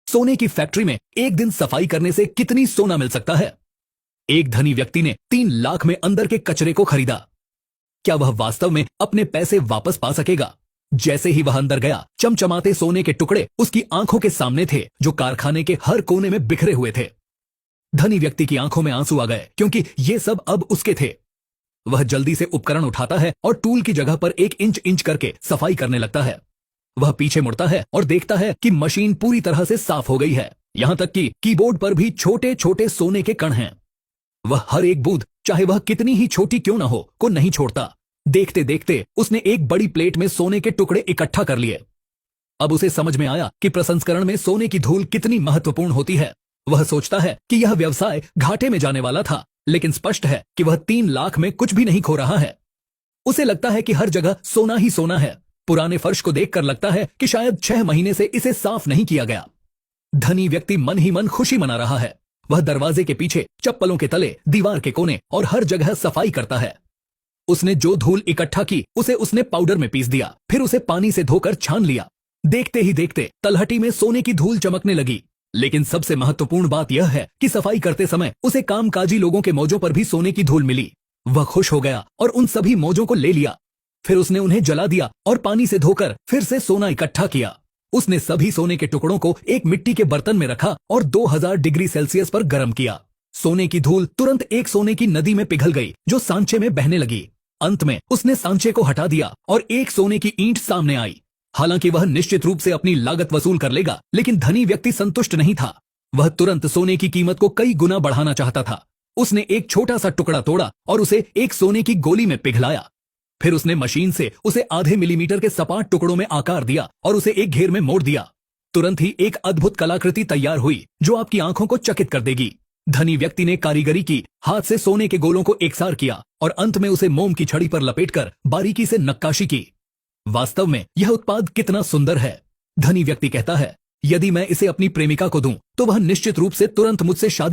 सोने की फैक्ट्री में एक दिन सफाई करने से कितनी सोना मिल सकता है? एक धनी व्यक्ति ने 3 लाख में अंदर के कचरे को खरीदा। क्या वह वास्तव में अपने पैसे वापस पा सकेगा? जैसे ही वह अंदर गया, चमचमाते सोने के टुकड़े उसकी आंखों के सामने थे, जो कारखाने के हर कोने में बिखरे हुए थे। धनी व्यक्ति की आंखों में आंसू आ गए, क्योंकि ये सब अब उसके थे। वह जल्दी से उपकरण उठाता है और टूल की जगह पर 1 इंच करके सफाई करने लगता है। वह पीछे मुड़ता है और देखता है कि मशीन पूरी तरह से साफ हो गई है। यहां तक कि कीबोर्ड पर भी छोटे छोटे सोने के कण हैं। वह हर एक बूंद, चाहे वह कितनी ही छोटी क्यों ना हो, को नहीं छोड़ता। देखते देखते उसने एक बड़ी प्लेट में सोने के टुकड़े इकट्ठा कर लिए। अब उसे समझ में आया कि प्रसंस्करण में सोने की धूल कितनी महत्वपूर्ण होती है। वह सोचता है कि यह व्यवसाय घाटे में जाने वाला था, लेकिन स्पष्ट है कि वह 3 लाख में कुछ भी नहीं खो रहा है। उसे लगता है कि हर जगह सोना ही सोना है। पुराने फर्श को देखकर लगता है कि शायद 6 महीने से इसे साफ नहीं किया गया। धनी व्यक्ति मन ही मन खुशी मना रहा है। वह दरवाजे के पीछे, चप्पलों के तले, दीवार के कोने और हर जगह सफाई करता है। उसने जो धूल इकट्ठा की उसे उसने पाउडर में पीस दिया, फिर उसे पानी से धोकर छान लिया। देखते ही देखते तलहटी में सोने की धूल चमकने लगी। लेकिन सबसे महत्वपूर्ण बात यह है कि सफाई करते समय उसे कामकाजी लोगों के मौजों पर भी सोने की धूल मिली। वह खुश हो गया और उन सभी मौजों को ले लिया। फिर उसने उन्हें जला दिया और पानी से धोकर फिर से सोना इकट्ठा किया। उसने सभी सोने के टुकड़ों को एक मिट्टी के बर्तन में रखा और 2000 डिग्री सेल्सियस पर गर्म किया। सोने की धूल तुरंत एक सोने की नदी में पिघल गई, जो सांचे में बहने लगी। अंत में उसने सांचे को हटा दिया और एक सोने की ईंट सामने आई। हालांकि वह निश्चित रूप से अपनी लागत वसूल कर लेगा, लेकिन धनी व्यक्ति संतुष्ट नहीं था। वह तुरंत सोने की कीमत को कई गुना बढ़ाना चाहता था। उसने एक छोटा सा टुकड़ा तोड़ा और उसे एक सोने की गोली में पिघलाया। फिर उसने मशीन से उसे आधे मिलीमीटर के सपाट टुकड़ों में आकार दिया और उसे एक घेर में मोड़ दिया। तुरंत ही एक अद्भुत कलाकृति तैयार हुई, जो आपकी आंखों को चकित कर देगी। धनी व्यक्ति ने कारीगरी की, हाथ से सोने के गोलों को एकसार किया और अंत में उसे मोम की छड़ी पर लपेटकर बारीकी से नक्काशी की। वास्तव में यह उत्पाद कितना सुंदर है। धनी व्यक्ति कहता है, यदि मैं इसे अपनी प्रेमिका को दूं, तो वह निश्चित रूप से तुरंत मुझसे शादी